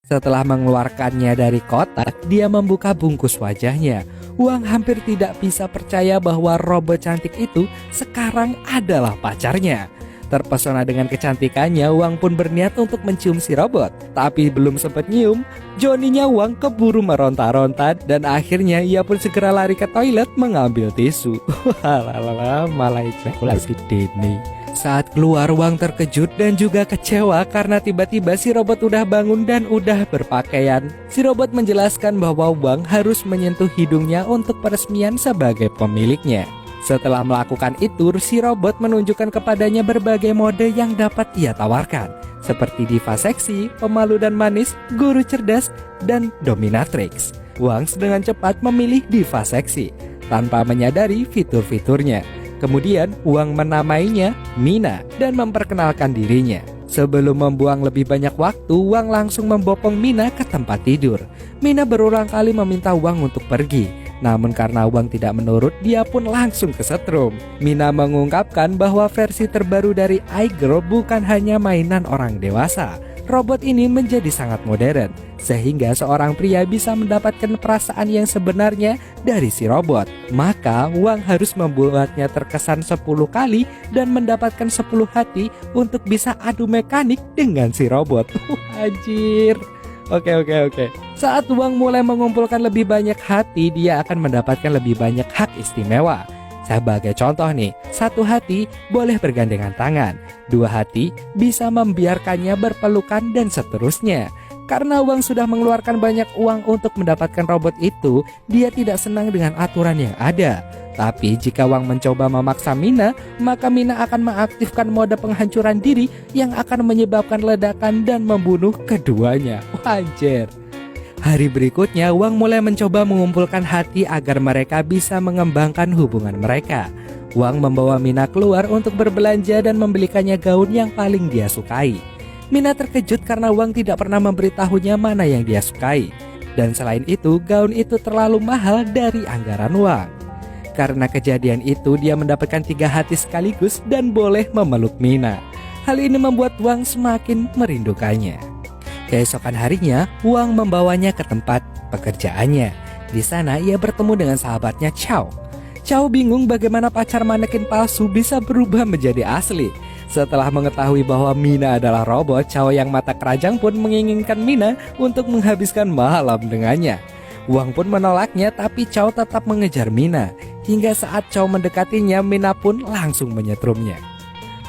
Setelah mengeluarkannya dari kotak, dia membuka bungkus wajahnya. Wang hampir tidak bisa percaya bahwa robot cantik itu sekarang adalah pacarnya. Terpesona dengan kecantikannya, Wang pun berniat untuk mencium si robot. Tapi belum sempat nyium, Johnny-nya Wang keburu meronta-ronta dan akhirnya ia pun segera lari ke toilet mengambil tisu. Walalala, malah ejakulasi dini. Saat keluar, Wang terkejut dan juga kecewa karena tiba-tiba si robot udah bangun dan udah berpakaian. Si robot menjelaskan bahwa Wang harus menyentuh hidungnya untuk peresmian sebagai pemiliknya. Setelah melakukan itu, si robot menunjukkan kepadanya berbagai mode yang dapat ia tawarkan, seperti diva seksi, pemalu dan manis, guru cerdas, dan dominatrix. Wang dengan cepat memilih diva seksi, tanpa menyadari fitur-fiturnya. Kemudian, Wang menamainya Mina dan memperkenalkan dirinya. Sebelum membuang lebih banyak waktu, Wang langsung membopong Mina ke tempat tidur. Mina berulang kali meminta Wang untuk pergi. Namun karena Wang tidak menurut, dia pun langsung kesetrum. Mina mengungkapkan bahwa versi terbaru dari iGirl bukan hanya mainan orang dewasa. Robot ini menjadi sangat modern, sehingga seorang pria bisa mendapatkan perasaan yang sebenarnya dari si robot. Maka Wang harus membuatnya terkesan 10 kali dan mendapatkan 10 hati untuk bisa adu mekanik dengan si robot. Anjir. Oke. Saat Wang mulai mengumpulkan lebih banyak hati, dia akan mendapatkan lebih banyak hak istimewa. Sebagai contoh nih, 1 hati boleh bergandengan tangan, 2 hati bisa membiarkannya berpelukan dan seterusnya. Karena Wang sudah mengeluarkan banyak uang untuk mendapatkan robot itu, dia tidak senang dengan aturan yang ada. Tapi jika Wang mencoba memaksa Mina, maka Mina akan mengaktifkan mode penghancuran diri yang akan menyebabkan ledakan dan membunuh keduanya. Wajar. Hari berikutnya, Wang mulai mencoba mengumpulkan hati agar mereka bisa mengembangkan hubungan mereka. Wang membawa Mina keluar untuk berbelanja dan membelikannya gaun yang paling dia sukai. Mina terkejut karena Wang tidak pernah memberitahunya mana yang dia sukai. Dan selain itu, gaun itu terlalu mahal dari anggaran Wang. Karena kejadian itu, dia mendapatkan 3 hati sekaligus dan boleh memeluk Mina. Hal ini membuat Wang semakin merindukannya. Keesokan harinya, Wang membawanya ke tempat pekerjaannya. Di sana ia bertemu dengan sahabatnya Chow. Chow bingung bagaimana pacar manekin palsu bisa berubah menjadi asli. Setelah mengetahui bahwa Mina adalah robot, Chow yang mata keranjang pun menginginkan Mina untuk menghabiskan malam dengannya. Wang pun menolaknya, tapi Chow tetap mengejar Mina. Hingga saat Chow mendekatinya, Mina pun langsung menyetrumnya.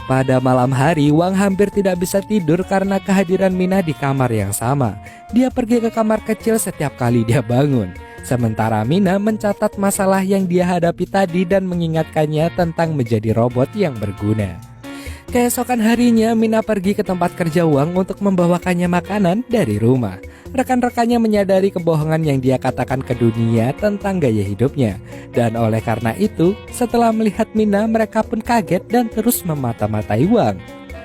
Pada malam hari, Wang hampir tidak bisa tidur karena kehadiran Mina di kamar yang sama. Dia pergi ke kamar kecil setiap kali dia bangun. Sementara Mina mencatat masalah yang dia hadapi tadi dan mengingatkannya tentang menjadi robot yang berguna. Keesokan harinya, Mina pergi ke tempat kerja Wang untuk membawakannya makanan dari rumah. Rekan-rekannya menyadari kebohongan yang dia katakan ke dunia tentang gaya hidupnya. Dan oleh karena itu, setelah melihat Mina, mereka pun kaget dan terus memata-matai Wang.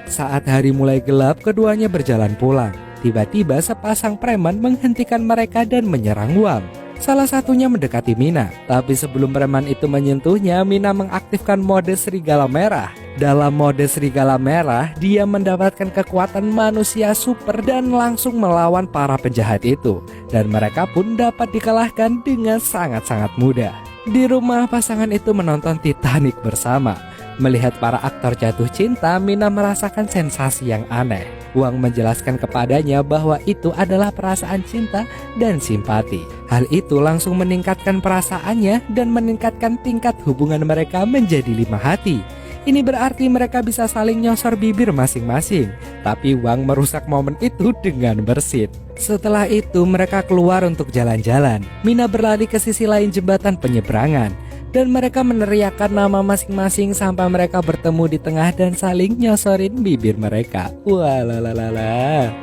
Saat hari mulai gelap, keduanya berjalan pulang. Tiba-tiba sepasang preman menghentikan mereka dan menyerang Wang. Salah satunya mendekati Mina, tapi sebelum preman itu menyentuhnya, Mina mengaktifkan mode serigala merah. Dalam mode serigala merah, dia mendapatkan kekuatan manusia super dan langsung melawan para penjahat itu. Dan mereka pun dapat dikalahkan dengan sangat-sangat mudah. Di rumah, pasangan itu menonton Titanic bersama. Melihat para aktor jatuh cinta, Mina merasakan sensasi yang aneh. Wang menjelaskan kepadanya bahwa itu adalah perasaan cinta dan simpati. Hal itu langsung meningkatkan perasaannya dan meningkatkan tingkat hubungan mereka menjadi 5 hati. Ini berarti mereka bisa saling nyosor bibir masing-masing. Tapi Wang merusak momen itu dengan bersin. Setelah itu mereka keluar untuk jalan-jalan. Mina berlari ke sisi lain jembatan penyeberangan. Dan mereka meneriakkan nama masing-masing sampai mereka bertemu di tengah dan saling nyosorin bibir mereka. Walalala.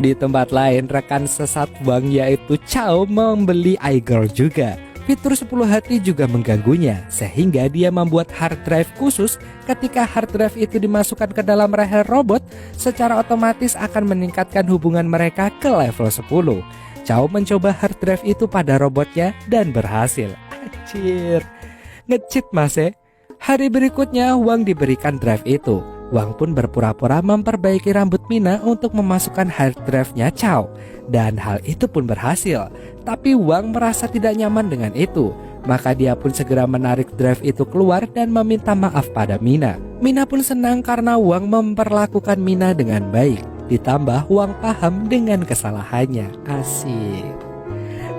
Di tempat lain, rekan sesat Wang yaitu Chow membeli iGirl juga. Fitur 10 hati juga mengganggunya, sehingga dia membuat hard drive khusus. Ketika hard drive itu dimasukkan ke dalam rahel robot, secara otomatis akan meningkatkan hubungan mereka ke level 10. Chow mencoba hard drive itu pada robotnya dan berhasil. Anjir, nge-cheat mas ya. Hari berikutnya Wang diberikan drive itu. Wang pun berpura-pura memperbaiki rambut Mina untuk memasukkan hard drive-nya Chow. Dan hal itu pun berhasil. Tapi Wang merasa tidak nyaman dengan itu. Maka dia pun segera menarik drive itu keluar dan meminta maaf pada Mina. Mina pun senang karena Wang memperlakukan Mina dengan baik. Ditambah Wang paham dengan kesalahannya. Asik.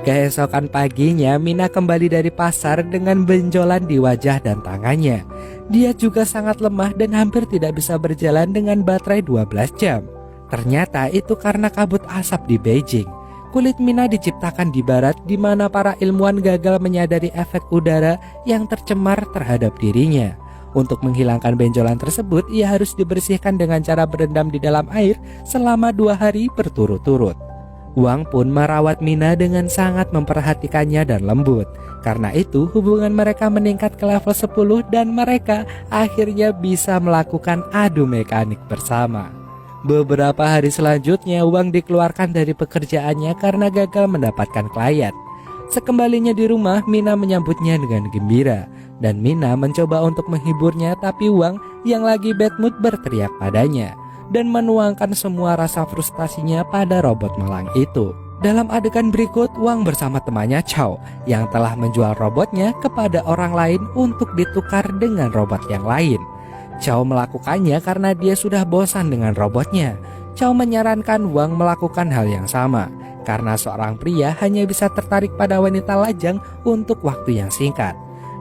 Keesokan paginya, Mina kembali dari pasar dengan benjolan di wajah dan tangannya. Dia juga sangat lemah dan hampir tidak bisa berjalan dengan baterai 12 jam. Ternyata itu karena kabut asap di Beijing. Kulit Mina diciptakan di barat, di mana para ilmuwan gagal menyadari efek udara yang tercemar terhadap dirinya. Untuk menghilangkan benjolan tersebut, ia harus dibersihkan dengan cara berendam di dalam air selama 2 hari berturut-turut. Wang pun merawat Mina dengan sangat memperhatikannya dan lembut. Karena itu hubungan mereka meningkat ke level 10 dan mereka akhirnya bisa melakukan adu mekanik bersama. Beberapa hari selanjutnya Wang dikeluarkan dari pekerjaannya karena gagal mendapatkan klien. Sekembalinya di rumah, Mina menyambutnya dengan gembira. Dan Mina mencoba untuk menghiburnya, tapi Wang yang lagi bad mood berteriak padanya dan menuangkan semua rasa frustasinya pada robot malang itu. Dalam adegan berikut, Wang bersama temannya Chow yang telah menjual robotnya kepada orang lain untuk ditukar dengan robot yang lain. Chow melakukannya karena dia sudah bosan dengan robotnya. Chow menyarankan Wang melakukan hal yang sama, karena seorang pria hanya bisa tertarik pada wanita lajang untuk waktu yang singkat.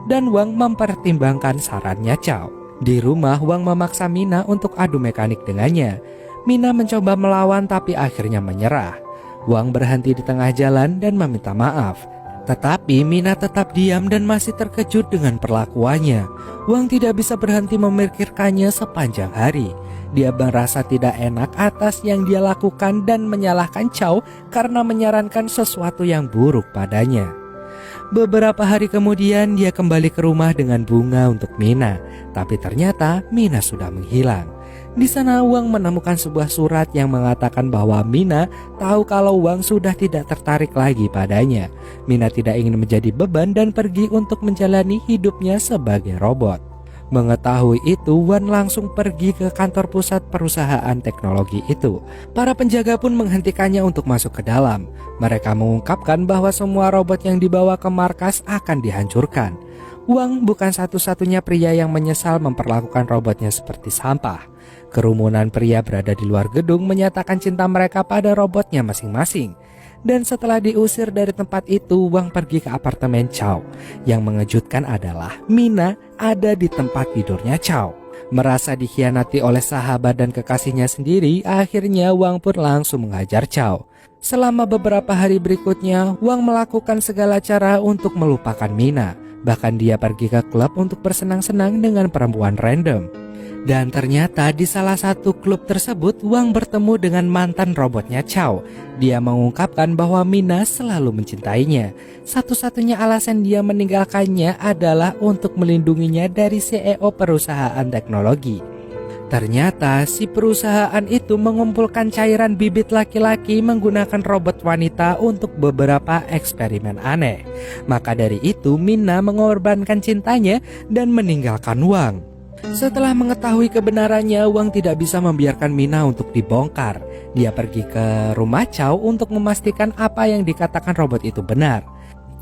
Dan Wang mempertimbangkan sarannya Chow. Di rumah, Wang memaksa Mina untuk adu mekanik dengannya. Mina mencoba melawan tapi akhirnya menyerah. Wang berhenti di tengah jalan dan meminta maaf. Tetapi Mina tetap diam dan masih terkejut dengan perlakuannya. Wang tidak bisa berhenti memikirkannya sepanjang hari. Dia merasa tidak enak atas yang dia lakukan dan menyalahkan Chow karena menyarankan sesuatu yang buruk padanya. Beberapa hari kemudian dia kembali ke rumah dengan bunga untuk Mina. Tapi ternyata Mina sudah menghilang. Di sana Wang menemukan sebuah surat yang mengatakan bahwa Mina tahu kalau Wang sudah tidak tertarik lagi padanya. Mina tidak ingin menjadi beban dan pergi untuk menjalani hidupnya sebagai robot. Mengetahui itu, Wan langsung pergi ke kantor pusat perusahaan teknologi itu. Para penjaga pun menghentikannya untuk masuk ke dalam. Mereka mengungkapkan bahwa semua robot yang dibawa ke markas akan dihancurkan. Wang bukan satu-satunya pria yang menyesal memperlakukan robotnya seperti sampah. Kerumunan pria berada di luar gedung menyatakan cinta mereka pada robotnya masing-masing. Dan setelah diusir dari tempat itu, Wang pergi ke apartemen Chow. Yang mengejutkan adalah Mina ada di tempat tidurnya Chow. Merasa dikhianati oleh sahabat dan kekasihnya sendiri, akhirnya Wang pun langsung menghajar Chow. Selama beberapa hari berikutnya, Wang melakukan segala cara untuk melupakan Mina. Bahkan dia pergi ke klub untuk bersenang-senang dengan perempuan random. Dan ternyata di salah satu klub tersebut Wang bertemu dengan mantan robotnya Chow. Dia mengungkapkan bahwa Mina selalu mencintainya. Satu-satunya alasan dia meninggalkannya adalah untuk melindunginya dari CEO perusahaan teknologi. Ternyata si perusahaan itu mengumpulkan cairan bibit laki-laki menggunakan robot wanita untuk beberapa eksperimen aneh. Maka dari itu Mina mengorbankan cintanya dan meninggalkan Wang. Setelah mengetahui kebenarannya, Wang tidak bisa membiarkan Mina untuk dibongkar. Dia pergi ke rumah Chow untuk memastikan apa yang dikatakan robot itu benar.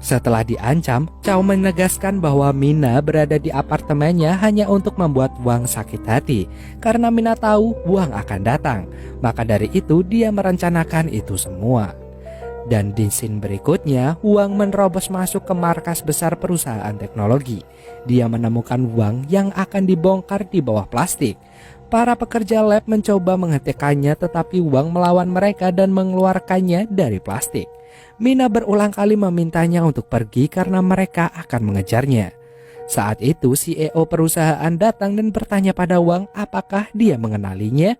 Setelah diancam, Chow menegaskan bahwa Mina berada di apartemennya hanya untuk membuat Wang sakit hati. Karena Mina tahu Wang akan datang, maka dari itu dia merencanakan itu semua. Dan di scene berikutnya, Wang menerobos masuk ke markas besar perusahaan teknologi. Dia menemukan Wang yang akan dibongkar di bawah plastik. Para pekerja lab mencoba menghentikannya, tetapi Wang melawan mereka dan mengeluarkannya dari plastik. Mina berulang kali memintanya untuk pergi karena mereka akan mengejarnya. Saat itu CEO perusahaan datang dan bertanya pada Wang apakah dia mengenalinya.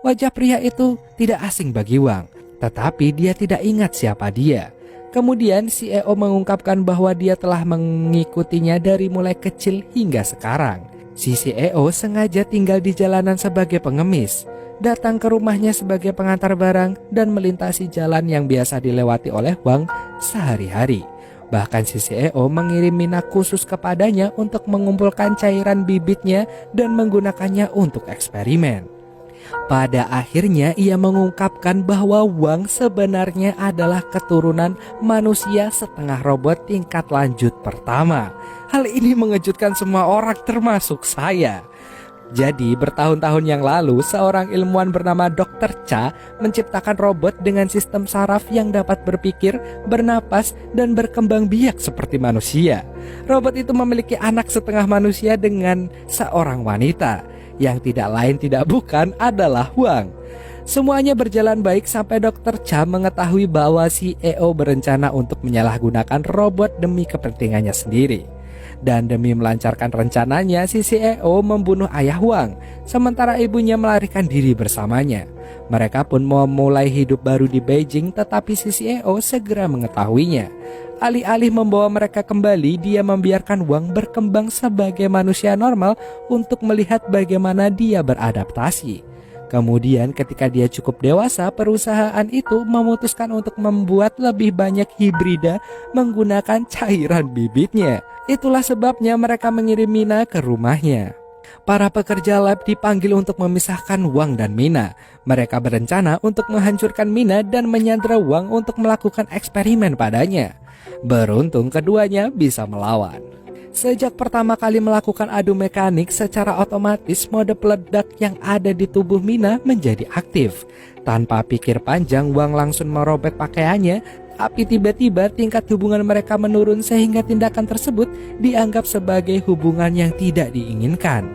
Wajah pria itu tidak asing bagi Wang, tetapi dia tidak ingat siapa dia. Kemudian CEO mengungkapkan bahwa dia telah mengikutinya dari mulai kecil hingga sekarang. Si CEO sengaja tinggal di jalanan sebagai pengemis, datang ke rumahnya sebagai pengantar barang, dan melintasi jalan yang biasa dilewati oleh Wang sehari-hari. Bahkan si CEO mengirim Mina khusus kepadanya untuk mengumpulkan cairan bibitnya dan menggunakannya untuk eksperimen. Pada akhirnya ia mengungkapkan bahwa Wang sebenarnya adalah keturunan manusia setengah robot tingkat lanjut pertama. Hal ini mengejutkan semua orang termasuk saya. Jadi bertahun-tahun yang lalu seorang ilmuwan bernama Dr. Cha menciptakan robot dengan sistem saraf yang dapat berpikir, bernapas, dan berkembang biak seperti manusia. Robot itu memiliki anak setengah manusia dengan seorang wanita, yang tidak lain tidak bukan adalah Wang. Semuanya berjalan baik sampai Dr. Cha mengetahui bahwa CEO berencana untuk menyalahgunakan robot demi kepentingannya sendiri. Dan demi melancarkan rencananya, si CEO membunuh ayah Wang, sementara ibunya melarikan diri bersamanya. Mereka pun memulai hidup baru di Beijing, tetapi si CEO segera mengetahuinya. Alih-alih membawa mereka kembali, dia membiarkan Wang berkembang sebagai manusia normal untuk melihat bagaimana dia beradaptasi. Kemudian ketika dia cukup dewasa, perusahaan itu memutuskan untuk membuat lebih banyak hibrida menggunakan cairan bibitnya. Itulah sebabnya mereka mengirim Mina ke rumahnya. Para pekerja lab dipanggil untuk memisahkan Wang dan Mina. Mereka berencana untuk menghancurkan Mina dan menyandra Wang untuk melakukan eksperimen padanya. Beruntung keduanya bisa melawan. Sejak pertama kali melakukan adu mekanik, secara otomatis mode peledak yang ada di tubuh Mina menjadi aktif. Tanpa pikir panjang, Wang langsung merobek pakaiannya. Tapi tiba-tiba tingkat hubungan mereka menurun sehingga tindakan tersebut dianggap sebagai hubungan yang tidak diinginkan.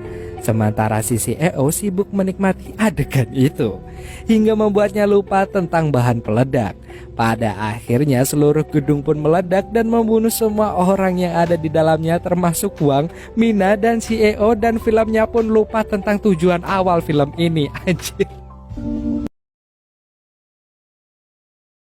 Sementara si CEO sibuk menikmati adegan itu, hingga membuatnya lupa tentang bahan peledak. Pada akhirnya seluruh gedung pun meledak dan membunuh semua orang yang ada di dalamnya, termasuk Wang, Mina, dan CEO, dan filmnya pun lupa tentang tujuan awal film ini. Anjir.